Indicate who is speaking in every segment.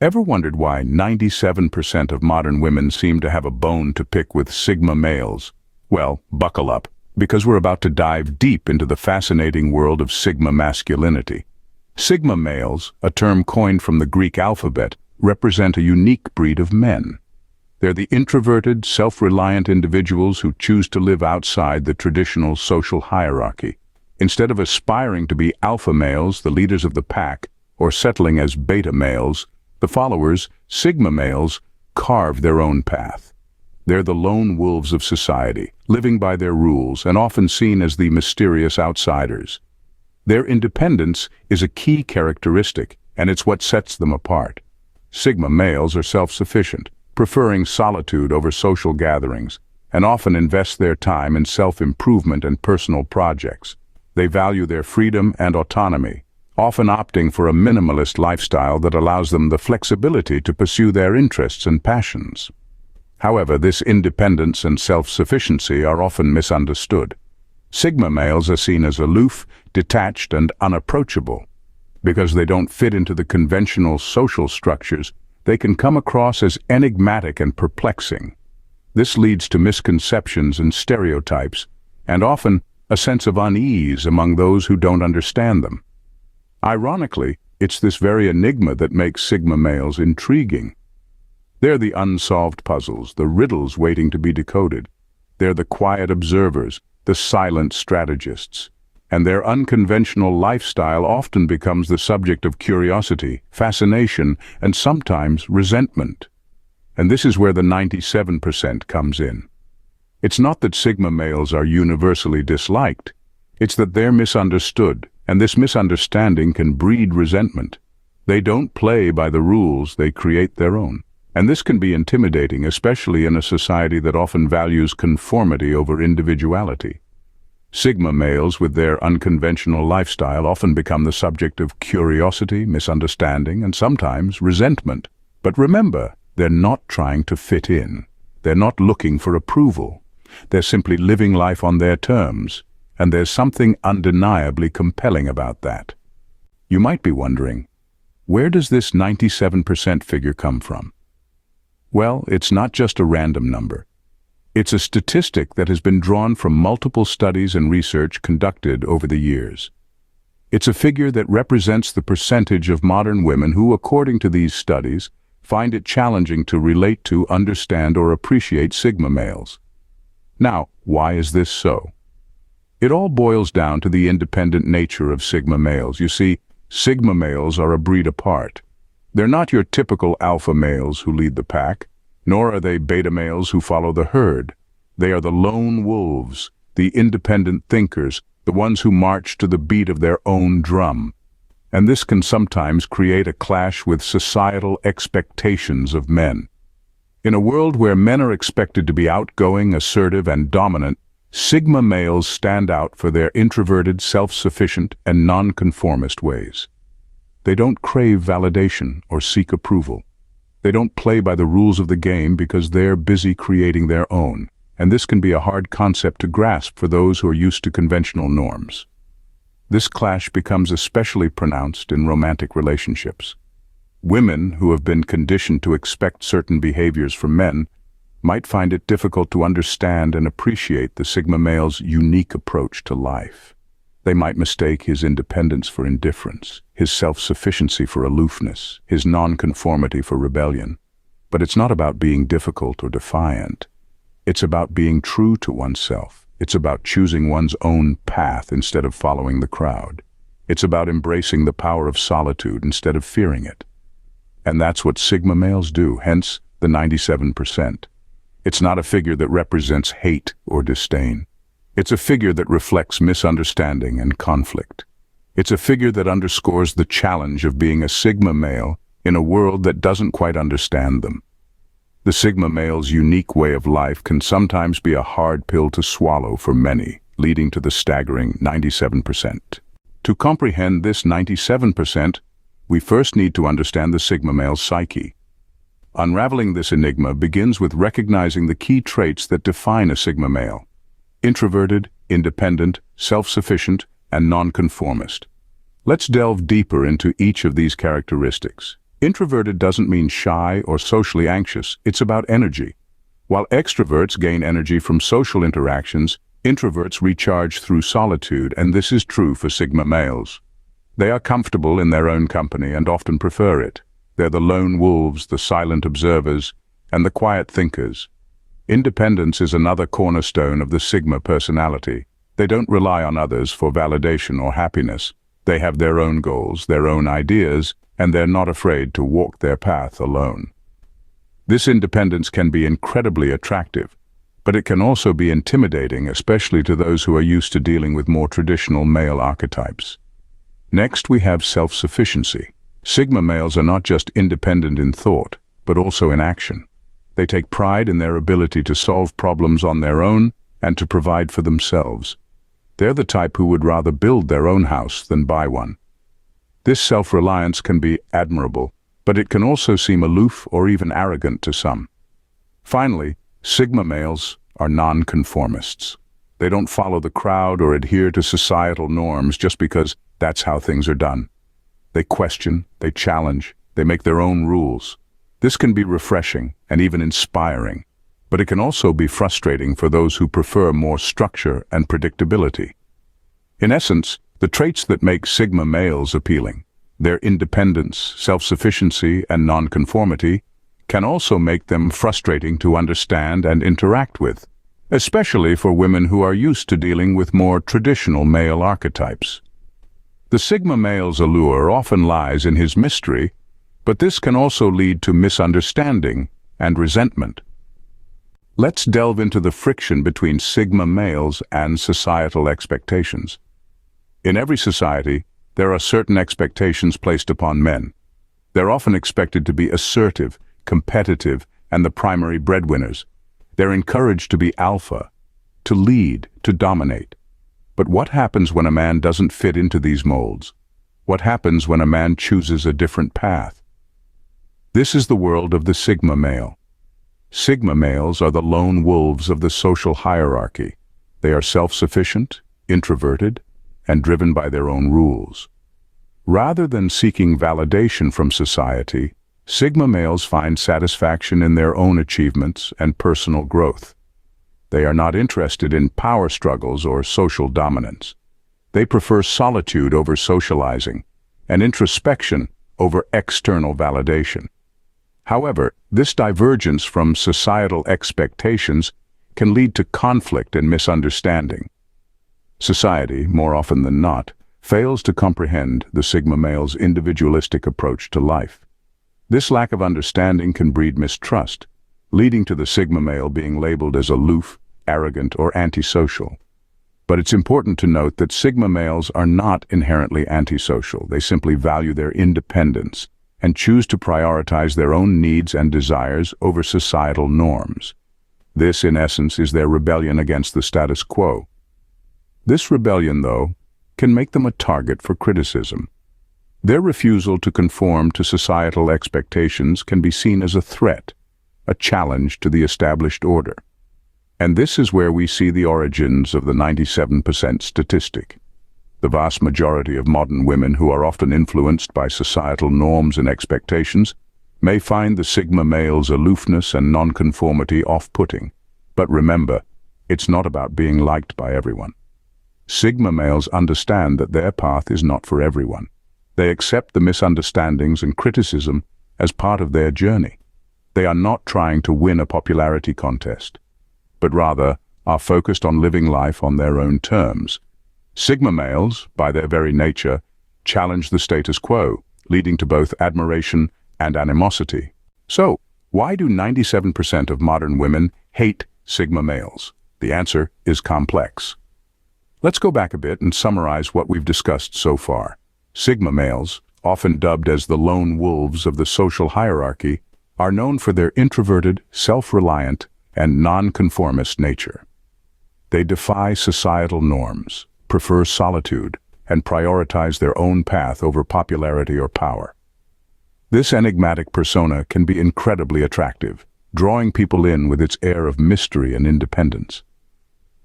Speaker 1: Ever wondered why 97% of modern women seem to have a bone to pick with Sigma males? Well, buckle up, because we're about to dive deep into the fascinating world of Sigma masculinity. Sigma males, a term coined from the Greek alphabet, represent a unique breed of men. They're the introverted, self-reliant individuals who choose to live outside the traditional social hierarchy. Instead of aspiring to be alpha males, the leaders of the pack, or settling as beta males, the followers, Sigma males, carve their own path. They're the lone wolves of society, living by their rules and often seen as the mysterious outsiders. Their independence is a key characteristic, and it's what sets them apart. Sigma males are self-sufficient, preferring solitude over social gatherings, and often invest their time in self-improvement and personal projects. They value their freedom and autonomy, often opting for a minimalist lifestyle that allows them the flexibility to pursue their interests and passions. However, this independence and self-sufficiency are often misunderstood. Sigma males are seen as aloof, detached, and unapproachable. Because they don't fit into the conventional social structures, they can come across as enigmatic and perplexing. This leads to misconceptions and stereotypes, and often a sense of unease among those who don't understand them. Ironically, it's this very enigma that makes Sigma males intriguing. They're the unsolved puzzles, the riddles waiting to be decoded. They're the quiet observers, the silent strategists. And their unconventional lifestyle often becomes the subject of curiosity, fascination, and sometimes resentment. And this is where the 97% comes in. It's not that Sigma males are universally disliked. It's that they're misunderstood, and this misunderstanding can breed resentment. They don't play by the rules, they create their own. And this can be intimidating, especially in a society that often values conformity over individuality. Sigma males, with their unconventional lifestyle, often become the subject of curiosity, misunderstanding, and sometimes resentment. But remember, they're not trying to fit in. They're not looking for approval. They're simply living life on their terms. And there's something undeniably compelling about that. You might be wondering, where does this 97% figure come from? Well, it's not just a random number. It's a statistic that has been drawn from multiple studies and research conducted over the years. It's a figure that represents the percentage of modern women who, according to these studies, find it challenging to relate to, understand, or appreciate Sigma males. Now, why is this so? It all boils down to the independent nature of Sigma males. You see, Sigma males are a breed apart. They're not your typical alpha males who lead the pack, nor are they beta males who follow the herd. They are the lone wolves, the independent thinkers, the ones who march to the beat of their own drum. And this can sometimes create a clash with societal expectations of men. In a world where men are expected to be outgoing, assertive, and dominant, Sigma males stand out for their introverted, self-sufficient, and nonconformist ways. They don't crave validation or seek approval. They don't play by the rules of the game because they're busy creating their own, and this can be a hard concept to grasp for those who are used to conventional norms. This clash becomes especially pronounced in romantic relationships. Women who have been conditioned to expect certain behaviors from men might find it difficult to understand and appreciate the Sigma male's unique approach to life. They might mistake his independence for indifference, his self-sufficiency for aloofness, his nonconformity for rebellion. But it's not about being difficult or defiant. It's about being true to oneself. It's about choosing one's own path instead of following the crowd. It's about embracing the power of solitude instead of fearing it. And that's what Sigma males do, hence the 97%. It's not a figure that represents hate or disdain. It's a figure that reflects misunderstanding and conflict. It's a figure that underscores the challenge of being a Sigma male in a world that doesn't quite understand them. The Sigma male's unique way of life can sometimes be a hard pill to swallow for many, leading to the staggering 97%. To comprehend this 97%, we first need to understand the Sigma male's psyche. Unraveling this enigma begins with recognizing the key traits that define a Sigma male: introverted, independent, self-sufficient, and nonconformist. Let's delve deeper into each of these characteristics. Introverted doesn't mean shy or socially anxious, it's about energy. While extroverts gain energy from social interactions, introverts recharge through solitude, and this is true for Sigma males. They are comfortable in their own company and often prefer it. They're the lone wolves, the silent observers, and the quiet thinkers. Independence is another cornerstone of the Sigma personality. They don't rely on others for validation or happiness. They have their own goals, their own ideas, and they're not afraid to walk their path alone. This independence can be incredibly attractive, but it can also be intimidating, especially to those who are used to dealing with more traditional male archetypes. Next, we have self-sufficiency. Sigma males are not just independent in thought, but also in action. They take pride in their ability to solve problems on their own and to provide for themselves. They're the type who would rather build their own house than buy one. This self-reliance can be admirable, but it can also seem aloof or even arrogant to some. Finally, Sigma males are non-conformists. They don't follow the crowd or adhere to societal norms just because that's how things are done. They question, they challenge, they make their own rules. This can be refreshing and even inspiring, but it can also be frustrating for those who prefer more structure and predictability. In essence, the traits that make Sigma males appealing, their independence, self-sufficiency, and nonconformity, can also make them frustrating to understand and interact with, especially for women who are used to dealing with more traditional male archetypes. The Sigma male's allure often lies in his mystery, but this can also lead to misunderstanding and resentment. Let's delve into the friction between Sigma males and societal expectations. In every society, there are certain expectations placed upon men. They're often expected to be assertive, competitive, and the primary breadwinners. They're encouraged to be alpha, to lead, to dominate. But what happens when a man doesn't fit into these molds? What happens when a man chooses a different path? This is the world of the Sigma male. Sigma males are the lone wolves of the social hierarchy. They are self-sufficient, introverted, and driven by their own rules. Rather than seeking validation from society, Sigma males find satisfaction in their own achievements and personal growth. They are not interested in power struggles or social dominance. They prefer solitude over socializing, and introspection over external validation. However, this divergence from societal expectations can lead to conflict and misunderstanding. Society, more often than not, fails to comprehend the Sigma male's individualistic approach to life. This lack of understanding can breed mistrust, leading to the Sigma male being labeled as aloof, arrogant, or antisocial. But it's important to note that Sigma males are not inherently antisocial. They simply value their independence and choose to prioritize their own needs and desires over societal norms. This, in essence, is their rebellion against the status quo. This rebellion, though, can make them a target for criticism. Their refusal to conform to societal expectations can be seen as a threat, a challenge to the established order. And this is where we see the origins of the 97% statistic. The vast majority of modern women who are often influenced by societal norms and expectations may find the Sigma male's aloofness and nonconformity off-putting. But remember, it's not about being liked by everyone. Sigma males understand that their path is not for everyone. They accept the misunderstandings and criticism as part of their journey. They are not trying to win a popularity contest, but rather are focused on living life on their own terms. Sigma males, by their very nature, challenge the status quo, leading to both admiration and animosity. So, why do 97% of modern women hate Sigma males? The answer is complex. Let's go back a bit and summarize what we've discussed so far. Sigma males, often dubbed as the lone wolves of the social hierarchy, are known for their introverted, self-reliant, and non-conformist nature. They defy societal norms, prefer solitude, and prioritize their own path over popularity or power. This enigmatic persona can be incredibly attractive, drawing people in with its air of mystery and independence.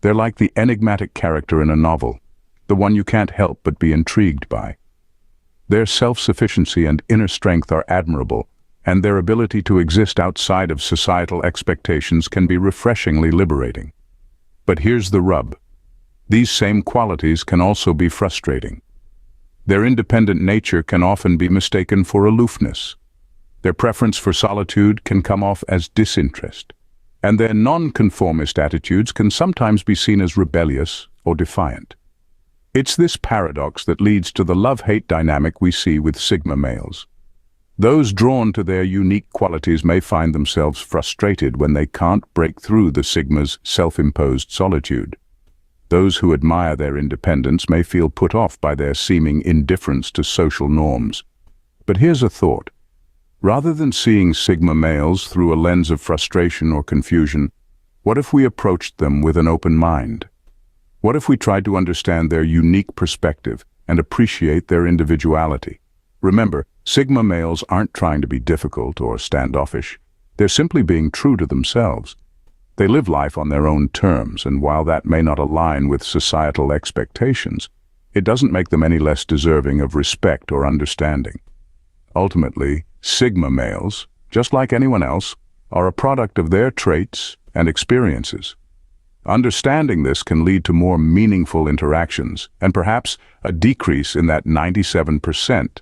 Speaker 1: They're like the enigmatic character in a novel, the one you can't help but be intrigued by. Their self-sufficiency and inner strength are admirable, and their ability to exist outside of societal expectations can be refreshingly liberating. But here's the rub. These same qualities can also be frustrating. Their independent nature can often be mistaken for aloofness. Their preference for solitude can come off as disinterest, and their nonconformist attitudes can sometimes be seen as rebellious or defiant. It's this paradox that leads to the love-hate dynamic we see with Sigma males. Those drawn to their unique qualities may find themselves frustrated when they can't break through the Sigma's self-imposed solitude. Those who admire their independence may feel put off by their seeming indifference to social norms. But here's a thought. Rather than seeing Sigma males through a lens of frustration or confusion, what if we approached them with an open mind? What if we tried to understand their unique perspective and appreciate their individuality? Remember, Sigma males aren't trying to be difficult or standoffish. They're simply being true to themselves. They live life on their own terms, and while that may not align with societal expectations, it doesn't make them any less deserving of respect or understanding. Ultimately, Sigma males, just like anyone else, are a product of their traits and experiences. Understanding this can lead to more meaningful interactions and perhaps a decrease in that 97%